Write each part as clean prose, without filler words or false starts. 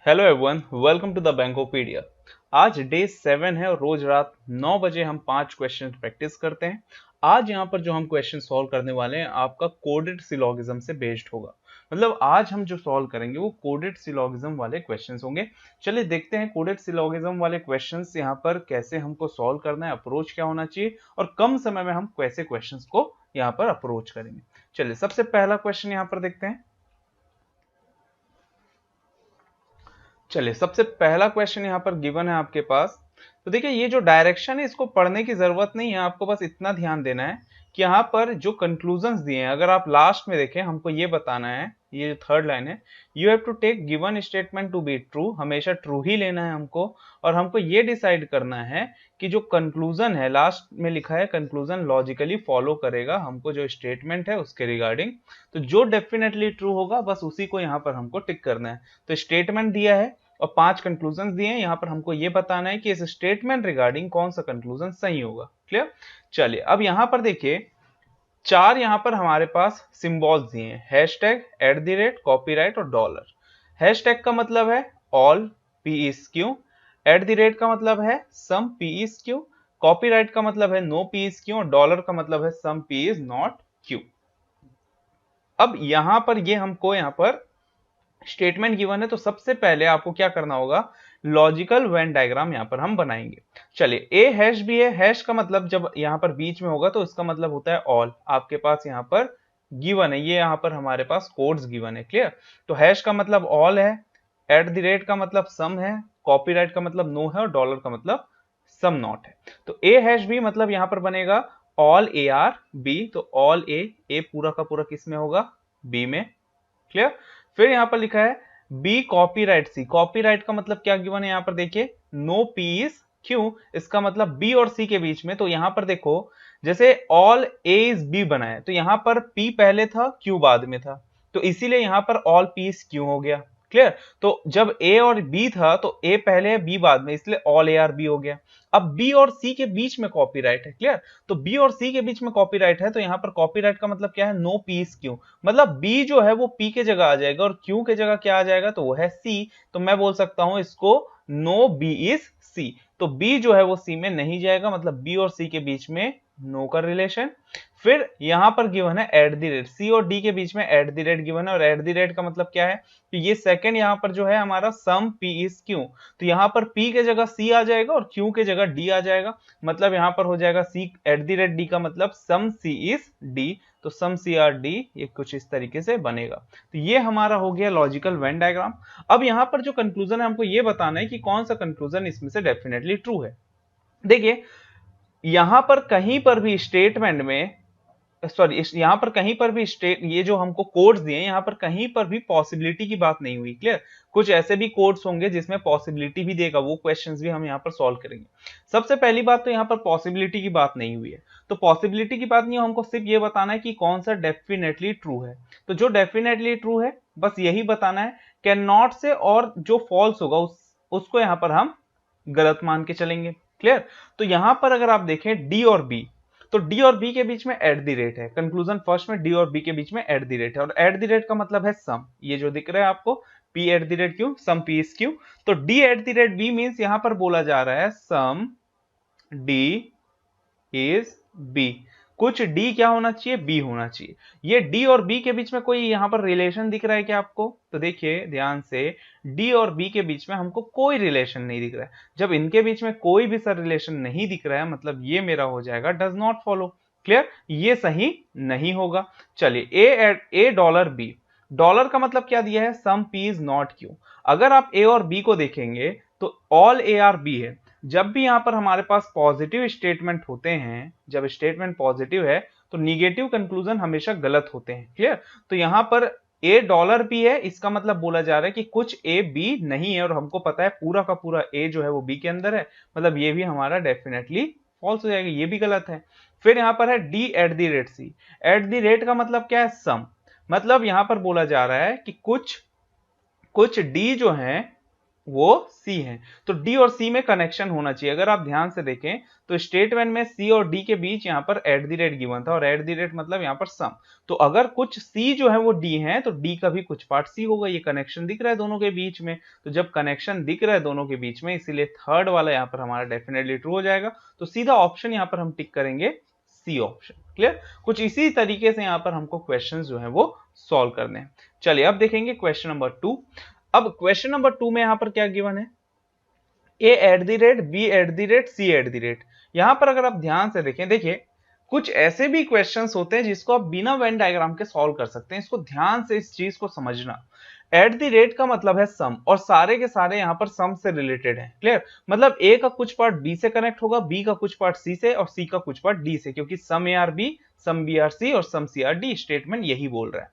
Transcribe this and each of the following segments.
Hello everyone, welcome to the Bankopedia. आज day 7 है और रोज रात 9 बजे हम 5 क्वेश्चन प्रैक्टिस करते हैं। आज यहाँ पर जो हम क्वेश्चन सॉल्व करने वाले हैं आपका कोडेड सिलोगिज्म से बेस्ड होगा। मतलब आज हम जो सॉल्व करेंगे वो कोडेड सिलोगिज्म वाले क्वेश्चंस होंगे। चलिए देखते हैं कोडेड सिलोगिज्म वाले क्वेश्चंस यहाँ पर कैसे हमको सॉल्व करना है, अप्रोच क्या होना चाहिए और कम समय में हम कैसे क्वेश्चंस को यहाँ पर अप्रोच करेंगे। चलिए सबसे पहला क्वेश्चन यहाँ पर देखते हैं। चलिए सबसे पहला क्वेश्चन यहाँ पर गिवन है आपके पास। तो देखिए ये जो डायरेक्शन है इसको पढ़ने की जरूरत नहीं है, आपको बस इतना ध्यान देना है कि यहाँ पर जो कंक्लूजन्स दिए हैं, अगर आप लास्ट में देखें हमको ये बताना है, ये जो थर्ड लाइन है, you have to take given statement to be true, हमेशा ट्रू ही लेना है हमको। और हमको ये डिसाइड करना है कि जो कंक्लूजन है, लास्ट में लिखा है कंक्लूजन लॉजिकली फॉलो करेगा हमको जो स्टेटमेंट है उसके रिगार्डिंग। तो जो डेफिनेटली ट्रू होगा बस उसी को यहाँ पर हमको टिक करना है। तो स्टेटमेंट दिया है और 5 कंक्लूजन दिए हैं, यहाँ पर हमको ये बताना है कि इस स्टेटमेंट रिगार्डिंग कौन सा कंक्लूजन सही होगा। क्लियर। चलिए अब यहाँ पर देखिए 4 यहाँ पर हमारे पास सिंबल्स दिए हैं, हैशटैग, @ कॉपीराइट और डॉलर। हैशटैग का मतलब है ऑल पी इज क्यू, @ का मतलब है some P is Q, copyright का मतलब है नो पी इज क्यू और डॉलर का मतलब है some P is not Q. अब यहां पर ये हमको यहाँ पर स्टेटमेंट गिवन है, तो सबसे पहले आपको क्या करना होगा, लॉजिकल वेन डायग्राम यहां पर हम बनाएंगे। चलिए ए हैश भी है, हैश का मतलब जब यहां पर बीच में होगा तो इसका मतलब होता है ऑल। आपके पास यहां पर गिवन है, ये यहां पर हमारे पास कोड्स गिवन है। क्लियर। तो हैश का मतलब ऑल है, @ का मतलब सम है, कॉपीराइट का मतलब नो है और डॉलर का मतलब सम नॉट है। तो ए हैश भी मतलब यहां पर बनेगा ऑल ए आर बी, तो ऑल ए पूरा का पूरा किस में होगा, बी में। क्लियर। फिर यहां पर लिखा है बी कॉपीराइट सी, कॉपीराइट का मतलब क्या गिवन है यहाँ पर देखिए, नो पी इज क्यू, इसका मतलब बी और सी के बीच में। तो यहां पर देखो जैसे ऑल ए इज बी बना है तो यहां पर पी पहले था क्यू बाद में था, तो इसीलिए यहां पर ऑल पी इज क्यू हो गया। क्लियर। तो जब ए और बी था तो ए पहले है बी बाद में, इसलिए ऑल ए आर बी हो गया। अब बी और सी के बीच में कॉपीराइट है। क्लियर। तो बी और सी के बीच में कॉपीराइट है तो यहां पर कॉपीराइट का मतलब क्या है, नो पी इज क्यू, मतलब बी जो है वो पी के जगह आ जाएगा और क्यू के जगह क्या आ जाएगा, तो वो है सी। तो मैं बोल सकता हूं इसको नो बी इज सी। तो बी जो है वो सी में नहीं जाएगा, मतलब बी और सी के बीच में नो का रिलेशन। फिर यहां पर गिवन है @ सी और डी के बीच में @ गिवन है, और @ का मतलब क्या है, तो ये सेकंड यहां पर जो है हमारा सम पी इज क्यू, तो यहां पर पी के जगह सी आ जाएगा और क्यू के जगह डी आ जाएगा, मतलब यहां पर हो जाएगा सी @ डी का मतलब सम सी इज डी, तो सम सी आर डी, ये कुछ इस तरीके से बनेगा। तो ये हमारा हो गया लॉजिकल वेन डायग्राम। अब यहां पर जो कंक्लूजन है हमको ये बताना है कि कौन सा कंक्लूजन इसमें से डेफिनेटली ट्रू है। देखिए यहां पर कहीं पर भी स्टेटमेंट में, सॉरी यहां पर कहीं पर भी स्टेट, ये जो हमको कोड्स दिए हैं यहां पर कहीं पर भी पॉसिबिलिटी की बात नहीं हुई। क्लियर। कुछ ऐसे भी कोड्स होंगे जिसमें पॉसिबिलिटी भी देगा, वो क्वेश्चंस भी हम यहां पर सॉल्व करेंगे। सबसे पहली बात तो यहां पर पॉसिबिलिटी की बात नहीं हुई है, तो पॉसिबिलिटी की बात नहीं है, हमको सिर्फ ये बताना है कि कौन सा डेफिनेटली ट्रू है। तो जो डेफिनेटली ट्रू है बस यही बताना है, कैन नॉट से और जो फॉल्स होगा उसको यहां पर हम गलत मान के चलेंगे। क्लियर। तो यहां पर अगर आप देखें डी और बी, तो डी और बी के बीच में @ है, कंक्लूजन फर्स्ट में डी और बी के बीच में @ है, और @ का मतलब है सम, ये जो दिख रहा है आपको P @ Q, some P is Q. तो डी @ बी मींस यहां पर बोला जा रहा है सम डी इज बी, कुछ डी क्या होना चाहिए, बी होना चाहिए। ये डी और बी के बीच में कोई यहां पर रिलेशन दिख रहा है क्या आपको, तो देखिए ध्यान से, डी और बी के बीच में हमको कोई रिलेशन नहीं दिख रहा है। जब इनके बीच में कोई भी सर रिलेशन नहीं दिख रहा है मतलब ये मेरा हो जाएगा डज नॉट फॉलो। क्लियर। ये सही नहीं होगा। चलिए ए डॉलर बी, डॉलर का मतलब क्या दिया है, some P is not Q. अगर आप ए और बी को देखेंगे तो ऑल ए आर बी है। जब भी यहां पर हमारे पास पॉजिटिव स्टेटमेंट होते हैं, जब स्टेटमेंट पॉजिटिव है तो निगेटिव कंक्लूजन हमेशा गलत होते हैं। क्लियर। तो यहां पर ए डॉलर बी है, इसका मतलब बोला जा रहा है कि कुछ ए बी नहीं है, और हमको पता है पूरा का पूरा ए जो है वो बी के अंदर है, मतलब ये भी हमारा डेफिनेटली फॉल्स हो जाएगा, ये भी गलत है। फिर यहां पर है डी @ सी, @ का मतलब क्या है, सम, मतलब यहां पर बोला जा रहा है कि कुछ डी जो है वो सी है। तो डी और सी में कनेक्शन होना चाहिए। अगर आप ध्यान से देखें तो स्टेटमेंट में सी और डी के बीच यहाँ पर एट द रेट गिवन था, और एट द रेट मतलब यहाँ पर सम। तो अगर कुछ सी जो है वो डी है तो डी का भी कुछ पार्ट सी होगा। ये कनेक्शन दिख रहा है दोनों के बीच में। तो जब कनेक्शन दिख रहा है दोनों के बीच में, इसीलिए थर्ड वाला यहाँ पर हमारा डेफिनेटली ट्रू हो जाएगा। तो सीधा ऑप्शन यहाँ पर हम टिक करेंगे, सी ऑप्शन। क्लियर? कुछ इसी तरीके से यहाँ पर हमको क्वेश्चन जो है वो सॉल्व करने हैं। चलिए अब देखेंगे क्वेश्चन नंबर 2। अब क्वेश्चन नंबर 2 में यहां पर क्या गिवन है, A at the rate, B at the rate, C at the rate. यहां पर अगर आप ध्यान से देखें, देखिए कुछ ऐसे भी क्वेश्चंस होते हैं जिसको आप बिना वेन डायग्राम के सॉल्व कर सकते हैं। इसको ध्यान से इस चीज को समझना। एट द रेट का मतलब है सम, और सारे के सारे यहाँ पर सम से रिलेटेड है। क्लियर? मतलब ए का कुछ पार्ट बी से कनेक्ट होगा, बी का कुछ पार्ट सी से, और सी का कुछ पार्ट डी से, क्योंकि some A are B, some B are C और some C are D. Statement यही बोल रहा है।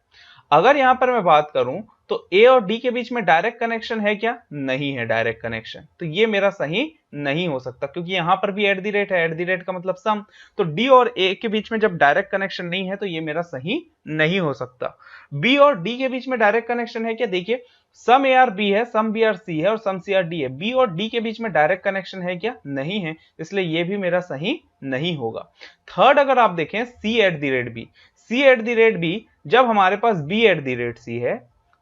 अगर यहां पर मैं बात करूं तो ए और डी के बीच में डायरेक्ट कनेक्शन है क्या? नहीं है डायरेक्ट कनेक्शन। तो ये मेरा सही नहीं हो सकता, क्योंकि यहां पर भी एट द रेट है, एट द रेट का मतलब सम। तो डी और ए के बीच में जब डायरेक्ट कनेक्शन नहीं है तो ये मेरा सही नहीं हो सकता। बी और डी के बीच में डायरेक्ट कनेक्शन है क्या? देखिए सम ए आर बी है, सम बी आर सी है और सम सी आर डी है। बी और डी के बीच में डायरेक्ट कनेक्शन है क्या? नहीं है, इसलिए ये भी मेरा सही नहीं होगा। थर्ड अगर आप देखें, C at the rate B, C at the rate B, जब हमारे पास B at the rate C है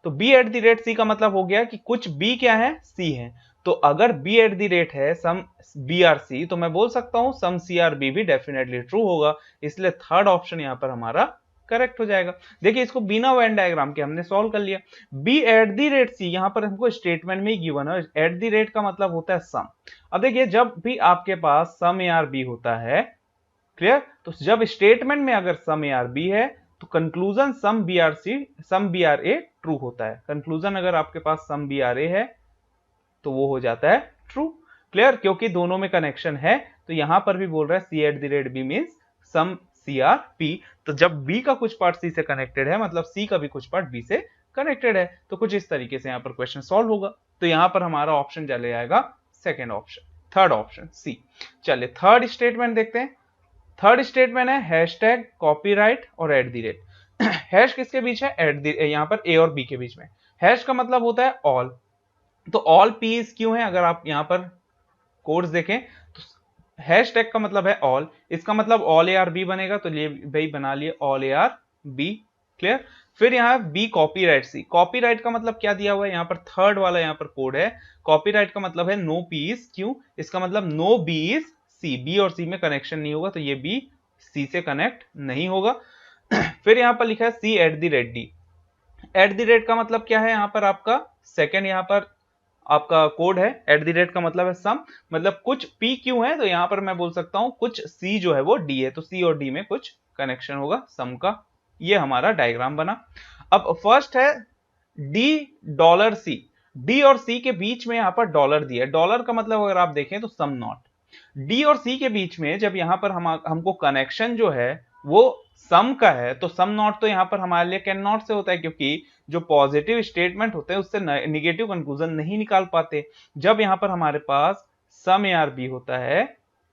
तो B at the rate C का मतलब हो गया कि कुछ बी क्या है? सी है। तो अगर बी एट द रेट है सम बी आर सी, तो मैं बोल सकता हूं सम सी आर बी भी डेफिनेटली ट्रू होगा। इसलिए थर्ड ऑप्शन यहां पर हमारा करेक्ट हो जाएगा। देखिए इसको बिना वेन डायग्राम के हमने सॉल्व कर लिया। B at the rate C यहां पर हमको स्टेटमेंट में ही गिवन है, एट द रेट का मतलब होता है सम। अब देखिए जब भी आपके पास सम ए आर बी होता है, क्लियर, तो जब स्टेटमेंट में अगर सम ए आर बी है तो conclusion some B are C, some B are A true होता है। कंक्लूजन अगर आपके पास सम बी आर ए है तो वो हो जाता है ट्रू। क्लियर? क्योंकि दोनों में कनेक्शन है। तो यहां पर भी बोल रहा है C at the rate B means some C are P. तो जब बी का कुछ पार्ट सी से कनेक्टेड है मतलब सी का भी कुछ पार्ट बी से कनेक्टेड है। तो कुछ इस तरीके से यहां पर क्वेश्चन सॉल्व होगा। तो यहां पर हमारा ऑप्शन चले जाएगा second option, third option C. चलिए थर्ड स्टेटमेंट देखते हैं। थर्ड स्टेटमेंट है हैशटैग, कॉपीराइट और एट द रेट। हैश किसके बीच है? एट द, यहां पर ए और बी के बीच में। हैश का मतलब होता है ऑल। तो ऑल पीस क्यों है? अगर आप यहां पर कोड्स देखें तो हैश टैग का मतलब है ऑल, इसका मतलब ऑल ए आर बी बनेगा। तो ये भाई बना लिए all A are B. Clear? फिर यहाँ बी कॉपीराइट सी। कॉपीराइट का मतलब क्या दिया हुआ है? यहाँ पर थर्ड वाला यहाँ पर कोड है। कॉपीराइट का मतलब है नो पीस। क्यों? इसका मतलब no B is C, B और सी में कनेक्शन नहीं होगा, तो ये बी सी से कनेक्ट नहीं होगा। फिर यहाँ पर लिखा है C at the rate D. At the rate का मतलब क्या है? यहाँ पर आपका सेकेंड यहाँ पर आपका कोड है। एट द रेट का मतलब है सम, मतलब कुछ पी क्यू है तो यहां पर मैं बोल सकता हूं कुछ सी जो है वो डी है। तो सी और डी में कुछ कनेक्शन होगा सम का। ये हमारा डायग्राम बना। अब फर्स्ट है डी डॉलर सी। डी और सी के बीच में यहां पर डॉलर दिया है। डॉलर का मतलब अगर आप देखें तो सम नॉट। डी और सी के बीच में जब यहां पर हमको कनेक्शन जो है वो सम का है, तो सम नॉट तो यहां पर हमारे लिए कैन नॉट से होता है, क्योंकि जो पॉजिटिव स्टेटमेंट होते हैं उससे निगेटिव कंक्लूजन नहीं निकाल पाते जब यहां पर हमारे पास सम ए आर बी होता है।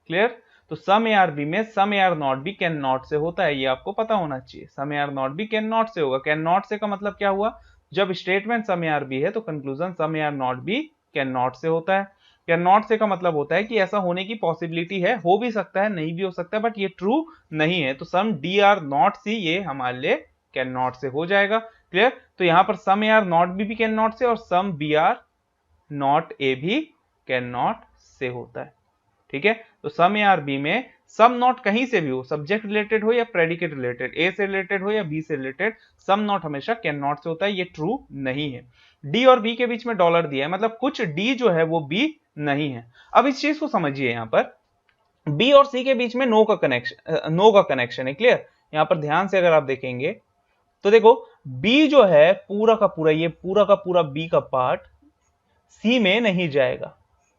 क्लियर? तो सम ए आर बी में सम ए आर नॉट भी कैन नॉट से होता है, ये आपको पता होना चाहिए। सम ए आर नॉट भी कैन नॉट से होगा। कैन नॉट से का मतलब क्या हुआ? जब statement some A are B है तो conclusion some A are not भी कैन नॉट से होता है। कैन नॉट से का मतलब होता है कि ऐसा होने की पॉसिबिलिटी है, हो भी सकता है, नहीं भी हो सकता है, बट ये ट्रू नहीं है। तो सम डी आर नॉट सी ये हमारे लिए कैन नॉट से हो जाएगा। क्लियर? तो यहां पर some A are not B भी कैन नॉट से और some B are not A भी कैन नॉट से होता है। ठीक है? तो सम ए आर बी में सम नॉट कहीं से भी हो, सब्जेक्ट रिलेटेड हो या प्रेडिकेट रिलेटेड, ए से रिलेटेड हो या बी से रिलेटेड, सम नॉट हमेशा कैन नॉट से होता है। ये ट्रू नहीं है। डी और बी के बीच में डॉलर दिया है, मतलब कुछ डी जो है वो बी नहीं है। अब इस चीज को समझिए, यहां पर बी और सी के बीच में नो का कनेक्शन है। क्लियर? यहां पर ध्यान से अगर आप देखेंगे तो देखो बी जो है पूरा का पूरा, ये पूरा का पूरा बी का पार्ट सी में नहीं जाएगा।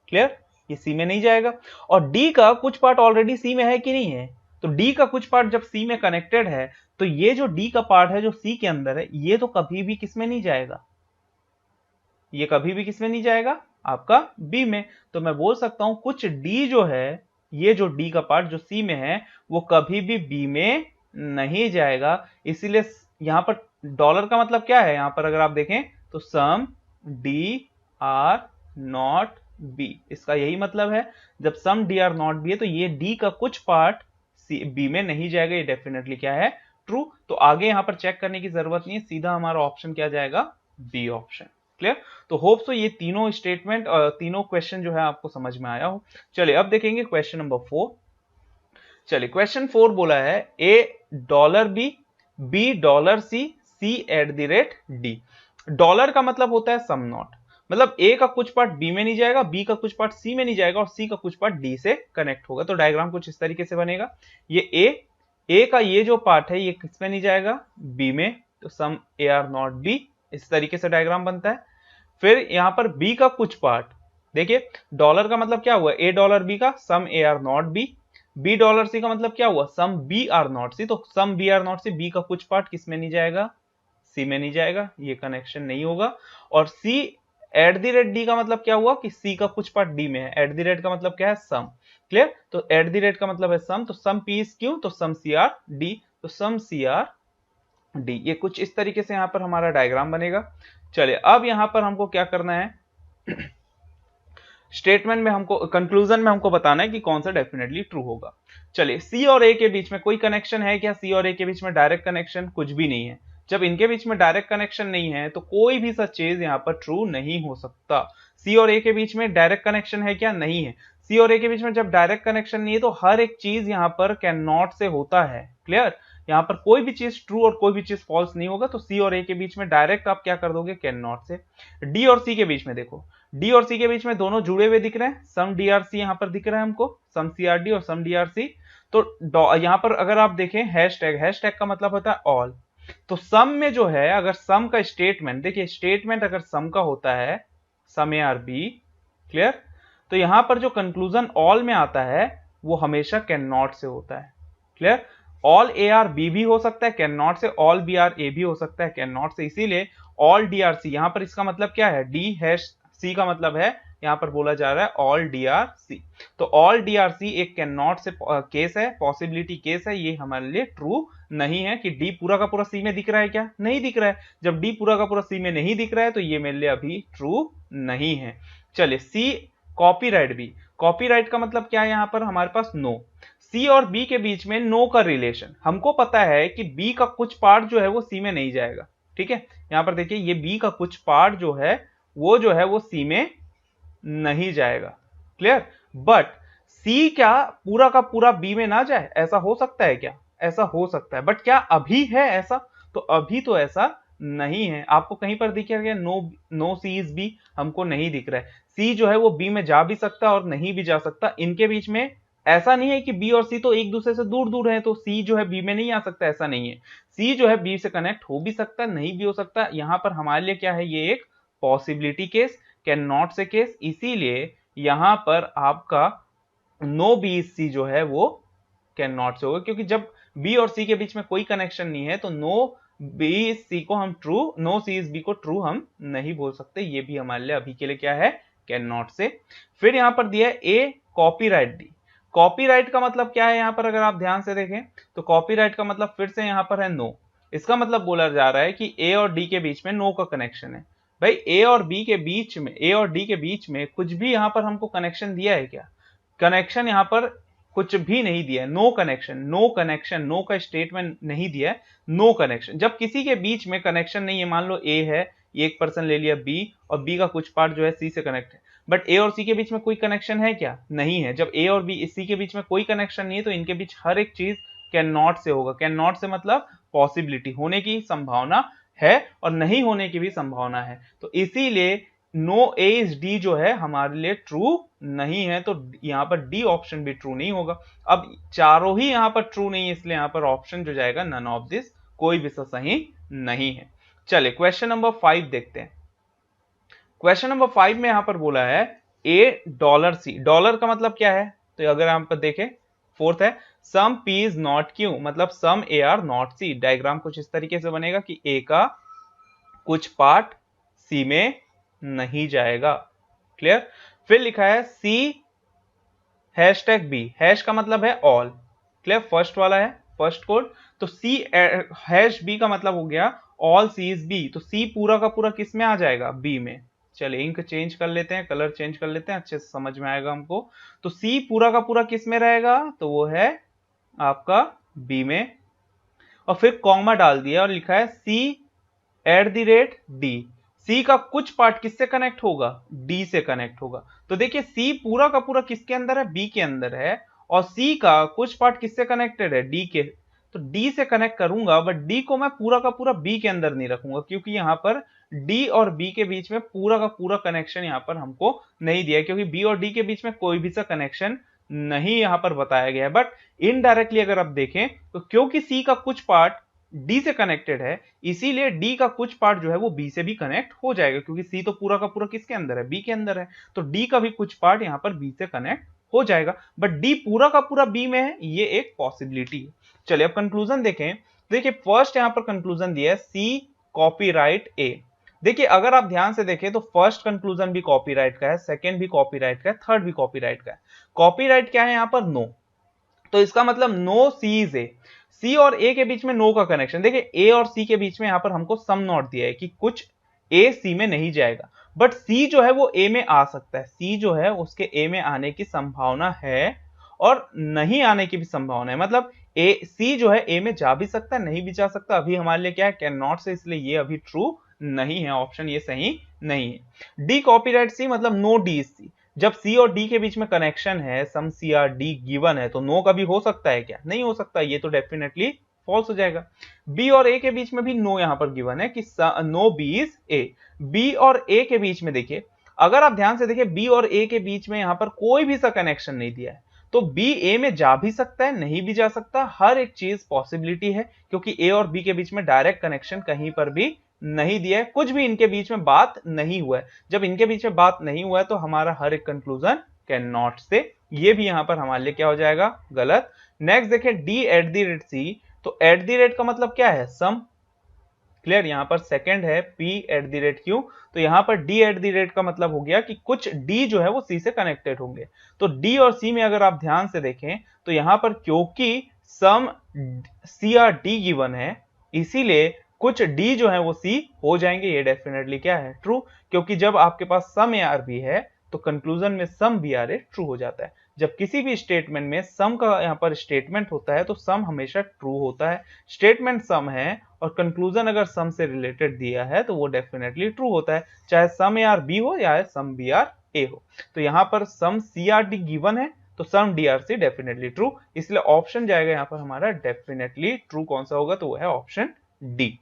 क्लियर? ये सी में नहीं जाएगा। और डी का कुछ पार्ट ऑलरेडी सी में है कि नहीं है? तो डी का कुछ पार्ट जब सी में कनेक्टेड है तो ये जो डी का पार्ट है जो सी के अंदर है ये तो कभी भी किस में नहीं जाएगा? ये कभी भी किस में नहीं जाएगा? आपका बी में। तो मैं बोल सकता हूं कुछ डी जो है, ये जो डी का पार्ट जो सी में है वो कभी भी बी में नहीं जाएगा। इसीलिए यहां पर डॉलर का मतलब क्या है? यहां पर अगर आप देखें तो सम डी आर नॉट बी। इसका यही मतलब है, जब सम डी आर नॉट बी है तो ये डी का कुछ पार्ट बी में नहीं जाएगा, ये डेफिनेटली क्या है, ट्रू। तो आगे यहां पर चेक करने की जरूरत नहीं है, सीधा हमारा ऑप्शन क्या जाएगा, बी ऑप्शन। क्लियर। तो होप सो ये तीनों स्टेटमेंट, तीनों क्वेश्चन जो है आपको समझ में आया हो। चलिए अब देखेंगे क्वेश्चन नंबर 4। चलिए क्वेश्चन 4 बोला है A dollar B dollar C at the rate D. Dollar का मतलब होता है सम नॉट, मतलब ए का कुछ पार्ट बी में नहीं जाएगा, बी का कुछ पार्ट सी में नहीं जाएगा और सी का कुछ पार्ट डी से कनेक्ट होगा। तो डायग्राम कुछ इस तरीके से बनेगा। ये ए का ये जो पार्ट है ये किस में नहीं जाएगा, बी में, तो सम ए आर नॉट बी, इस तरीके से डायग्राम बनता है। फिर यहां पर बी का कुछ पार्ट, देखिए डॉलर का मतलब क्या हुआ, ए डॉलर बी का some A are not B dollar C का मतलब क्या हुआ, some B are not C. तो some B are not C, B का कुछ पार्ट किस में नहीं जाएगा, सी में नहीं जाएगा, ये कनेक्शन नहीं होगा। और सी एट द रेट डी का मतलब क्या हुआ कि सी का कुछ पार्ट डी में है, एट द रेट का मतलब क्या है, सम। क्लियर। तो एट द रेट का मतलब है सम, तो सम पी इज क्यू, तो सम सी आर डी, तो सम सी आर डी। ये कुछ इस तरीके से यहां पर हमारा डायग्राम बनेगा। चलिए अब यहां पर हमको क्या करना है, स्टेटमेंट में हमको, कंक्लूजन में हमको बताना है कि कौन सा डेफिनेटली ट्रू होगा। चलिए सी और ए के बीच में कोई कनेक्शन है क्या, सी और ए के बीच में डायरेक्ट कनेक्शन कुछ भी नहीं है। जब इनके बीच में डायरेक्ट कनेक्शन नहीं है तो कोई भी सच चीज यहाँ पर ट्रू नहीं हो सकता। सी और ए के बीच में डायरेक्ट कनेक्शन है क्या, नहीं है। सी और ए के बीच में जब डायरेक्ट कनेक्शन नहीं है तो हर एक चीज यहाँ पर कैन नॉट से होता है। क्लियर। यहाँ पर कोई भी चीज ट्रू और कोई भी चीज फॉल्स नहीं होगा। तो सी और ए के बीच में डायरेक्ट आप क्या कर दोगे, कैन नॉट से। डी और सी के बीच में देखो, डी और सी के बीच में दोनों जुड़े हुए दिख रहे हैं, सम डी आर सी यहाँ पर दिख रहा है हमको, सम सी आर डी और सम डी आर सी। तो यहाँ पर अगर आप देखें हैशटैग का मतलब होता है ऑल। तो सम में जो है, अगर सम का स्टेटमेंट देखिए, स्टेटमेंट अगर सम का होता है सम ए आर बी, क्लियर, तो यहां पर जो कंक्लूजन ऑल में आता है वो हमेशा कैन नॉट से होता है। Clear. All A are B भी हो सकता है cannot say, all B are A भी हो सकता है कैन नॉट से। इसीलिए ऑल डी आर सी, यहां पर इसका मतलब क्या है, डी हैश सी का मतलब है, यहां पर बोला जा रहा है ऑल डी आर सी। तो ऑल डी आर सी एक कैन नॉट से केस है, पॉसिबिलिटी केस है, ये हमारे लिए ट्रू नहीं है। कि डी पूरा का पूरा सी में दिख रहा है क्या, नहीं दिख रहा है। जब डी पूरा का पूरा सी में नहीं दिख रहा है तो ये मेरे लिए अभी ट्रू नहीं है। चलिए सी कॉपीराइट बी, कॉपीराइट का मतलब क्या है, यहां पर हमारे पास नो। सी और बी के बीच में नो का रिलेशन, हमको पता है कि बी का कुछ पार्ट जो है वो सी में नहीं जाएगा। ठीक है, यहां पर देखिए ये बी का कुछ पार्ट जो है वो सी में नहीं जाएगा। क्लियर। बट सी क्या पूरा का पूरा बी में ना जाए, ऐसा हो सकता है क्या, ऐसा हो सकता है। बट क्या अभी है ऐसा, तो अभी तो ऐसा नहीं है। आपको कहीं पर दिखेगा क्या, नो सी इज बी, हमको नहीं दिख रहा है। सी जो है वो बी में जा भी सकता और नहीं भी जा सकता। इनके बीच में ऐसा नहीं है कि बी और सी तो एक दूसरे से दूर दूर है तो सी जो है बी में नहीं आ सकता, ऐसा नहीं है। सी जो है बी से कनेक्ट हो भी सकता, नहीं भी हो सकता। यहां पर हमारे लिए क्या है, ये एक पॉसिबिलिटी केस, कैन नॉट से केस। इसीलिए यहां पर आपका नो बी सी जो है वो कैन नॉट से होगा, क्योंकि जब बी और सी के बीच में कोई कनेक्शन नहीं है तो नो बी सी को हम true, no C is B को ट्रू हम नहीं बोल सकते। ये भी हमारे लिए अभी के लिए क्या है, कैन नॉट से। फिर यहां पर दिया है ए कॉपीराइट डी। कॉपीराइट का मतलब क्या है, यहां पर अगर आप ध्यान से देखें तो कॉपीराइट का मतलब फिर से यहां पर है नो। इसका मतलब बोला जा रहा है कि ए और डी के बीच में नो का कनेक्शन है। भाई ए और बी के बीच में, ए और डी के बीच में कुछ भी यहां पर हमको कनेक्शन दिया है क्या, कनेक्शन यहां पर कुछ भी नहीं दिया है। No connection, no connection, no का स्टेटमेंट नहीं दिया है, नो कनेक्शन। जब किसी के बीच में कनेक्शन नहीं है, मान लो ए है, एक पर्सन ले लिया बी और बी का कुछ पार्ट जो है सी से कनेक्ट है, बट ए और सी के बीच में कोई कनेक्शन है क्या, नहीं है। जब ए और बी सी के बीच में कोई कनेक्शन नहीं है तो इनके बीच हर एक चीज कैन नॉट से होगा। कैन नॉट से मतलब पॉसिबिलिटी, होने की संभावना है और नहीं होने की भी संभावना है। तो इसीलिए नो ए इज डी जो है हमारे लिए ट्रू नहीं है। तो यहां पर डी ऑप्शन भी ट्रू नहीं होगा। अब चारों ही यहां पर ट्रू नहीं है, इसलिए यहां पर ऑप्शन जो जाएगा नन ऑफ दिस, कोई भी सही नहीं है। चलिए क्वेश्चन नंबर 5 देखते हैं। क्वेश्चन नंबर 5 में यहां पर बोला है ए डॉलर सी। डॉलर का मतलब क्या है, तो अगर हम पर देखें फोर्थ है some P is not Q, मतलब some A are not C. Diagram कुछ इस तरीके से बनेगा कि ए का कुछ पार्ट सी में नहीं जाएगा। क्लियर। फिर लिखा है सी हैशटैग बी, हैश का मतलब है ऑल। क्लियर, फर्स्ट वाला है फर्स्ट कोड। तो सी हैश बी का मतलब हो गया ऑल सी इज बी, तो सी पूरा का पूरा किस में आ जाएगा, बी में। चलिए इंक चेंज कर लेते हैं, कलर चेंज कर लेते हैं, अच्छे से समझ में आएगा हमको। तो सी पूरा का पूरा किस में रहेगा, तो वो है आपका बी में, और फिर कॉमा डाल दिया और लिखा है C@D। सी का कुछ पार्ट किससे कनेक्ट होगा, डी से कनेक्ट होगा। तो देखिए सी पूरा का पूरा किसके अंदर है, बी के अंदर है, और सी का कुछ पार्ट किससे कनेक्टेड है, डी के। तो डी से कनेक्ट करूंगा, बट डी को मैं पूरा का पूरा बी के अंदर नहीं रखूंगा, क्योंकि यहां पर डी और बी के बीच में पूरा का पूरा कनेक्शन यहां पर हमको नहीं दिया है, क्योंकि बी और डी के बीच में कोई भी सा कनेक्शन नहीं यहां पर बताया गया है। बट इनडायरेक्टली अगर आप देखें तो क्योंकि सी का कुछ पार्ट डी से कनेक्टेड है, इसीलिए डी का कुछ पार्ट जो है वो बी से भी कनेक्ट हो जाएगा, क्योंकि सी तो पूरा का पूरा किसके अंदर है, बी के अंदर है। तो डी का भी कुछ पार्ट यहां पर बी से कनेक्ट हो जाएगा, बट डी पूरा का पूरा बी में है, ये एक पॉसिबिलिटी है। चलिए अब कंक्लूजन देखें। देखिए फर्स्ट यहां पर कंक्लूजन दिया है सी कॉपीराइट ए। देखिए अगर आप ध्यान से देखें तो फर्स्ट कंक्लूजन भी कॉपीराइट का है, सेकंड भी कॉपीराइट का है, थर्ड भी कॉपीराइट का है। कॉपीराइट क्या है यहां पर, नो। तो इसका मतलब नो सी इज ए, सी और ए के बीच में नो का कनेक्शन। देखिए ए और सी के बीच में यहां पर हमको सम नॉट दिया है कि कुछ ए सी में नहीं जाएगा, बट सी जो है वो ए में आ सकता है, सी जो है उसके ए में आने की संभावना है और नहीं आने की भी संभावना है। मतलब ए सी जो है ए में जा भी सकता है, नहीं भी जा सकता। अभी हमारे लिए क्या है, कैन नॉट से, इसलिए ये अभी ट्रू नहीं है, ऑप्शन ये सही नहीं है। डी कॉपीराइट सी मतलब नो डी इज सी। जब सी और डी के बीच में कनेक्शन है, सम सी आर डी गिवन है, तो नो कभी हो सकता है क्या, नहीं हो सकता, ये तो डेफिनेटली फॉल्स हो जाएगा। बी और ए के बीच में भी नो यहां पर गिवन है कि no B is A. B और ए के बीच में देखिए, अगर आप ध्यान से देखिए बी और ए के बीच में यहां पर कोई भी सा कनेक्शन नहीं दिया है, तो बी ए में जा भी सकता है, नहीं भी जा सकता, हर एक चीज पॉसिबिलिटी है, क्योंकि ए और बी के बीच में डायरेक्ट कनेक्शन कहीं पर भी नहीं दिया है, कुछ भी इनके बीच में बात नहीं हुआ है। जब इनके बीच में बात नहीं हुआ है तो हमारा हर एक कंक्लूजन कैन नॉट से, ये भी यहां पर हमारे लिए क्या हो जाएगा, गलत। नेक्स्ट देखिए D@C। तो एट दी रेट का मतलब क्या है, सम। क्लियर, यहां पर सेकंड है P@Q। तो यहां पर D@D का मतलब हो गया कि कुछ D जो है वो C से कनेक्टेड होंगे। तो D और C में अगर आप ध्यान से देखें तो यहां पर क्योंकि सम C और D गिवन है, इसीलिए कुछ D जो है वो C हो जाएंगे। ये डेफिनेटली क्या है, ट्रू, क्योंकि जब आपके पास सम AR भी है तो कंक्लूजन में सम BRA ट्रू हो जाता है। जब किसी भी स्टेटमेंट में सम का यहाँ पर स्टेटमेंट होता है तो सम हमेशा ट्रू होता है। स्टेटमेंट सम है और कंक्लूजन अगर सम से रिलेटेड दिया है तो वो डेफिनेटली ट्रू होता है, चाहे सम AR B हो या सम BR A हो। तो यहाँ पर सम CRD गिवन है तो सम DRC डेफिनेटली ट्रू, इसलिए ऑप्शन जाएगा यहाँ पर हमारा डेफिनेटली ट्रू। कौन सा होगा, तो वो है ऑप्शन डी।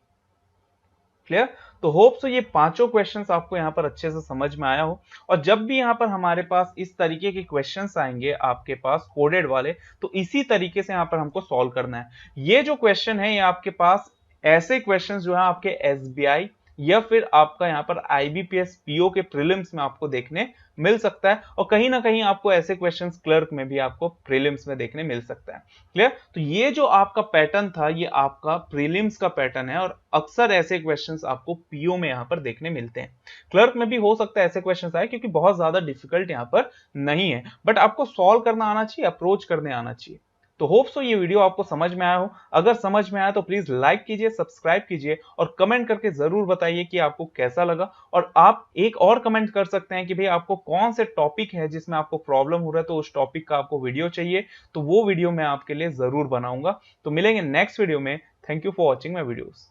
क्लियर। तो होप सो ये पांचों क्वेश्चंस आपको यहाँ पर अच्छे से समझ में आया हो, और जब भी यहाँ पर हमारे पास इस तरीके के क्वेश्चंस आएंगे आपके पास कोडेड वाले, तो इसी तरीके से यहाँ पर हमको सॉल्व करना है। ये जो क्वेश्चन है ये आपके पास ऐसे क्वेश्चंस जो है आपके SBI या फिर आपका यहाँ पर IBPS PO के प्रीलिम्स में आपको देखने मिल सकता है, और कहीं ना कहीं आपको ऐसे क्वेश्चंस क्लर्क में भी आपको प्रीलिम्स में देखने मिल सकता है। क्लियर। तो ये जो आपका पैटर्न था ये आपका प्रीलिम्स का पैटर्न है, और अक्सर ऐसे क्वेश्चंस आपको PO में यहाँ पर देखने मिलते हैं। क्लर्क में भी हो सकता है ऐसे क्वेश्चंस आए, क्योंकि बहुत ज्यादा डिफिकल्ट यहाँ पर नहीं है, बट आपको सॉल्व करना आना चाहिए, अप्रोच करने आना चाहिए। तो होप सो ये वीडियो आपको समझ में आया हो। अगर समझ में आया तो प्लीज लाइक कीजिए, सब्सक्राइब कीजिए, और कमेंट करके जरूर बताइए कि आपको कैसा लगा। और आप एक और कमेंट कर सकते हैं कि भाई आपको कौन से टॉपिक है जिसमें आपको प्रॉब्लम हो रहा है, तो उस टॉपिक का आपको वीडियो चाहिए, तो वो वीडियो मैं आपके लिए जरूर बनाऊंगा। तो मिलेंगे नेक्स्ट वीडियो में। Thank you for watching my videos.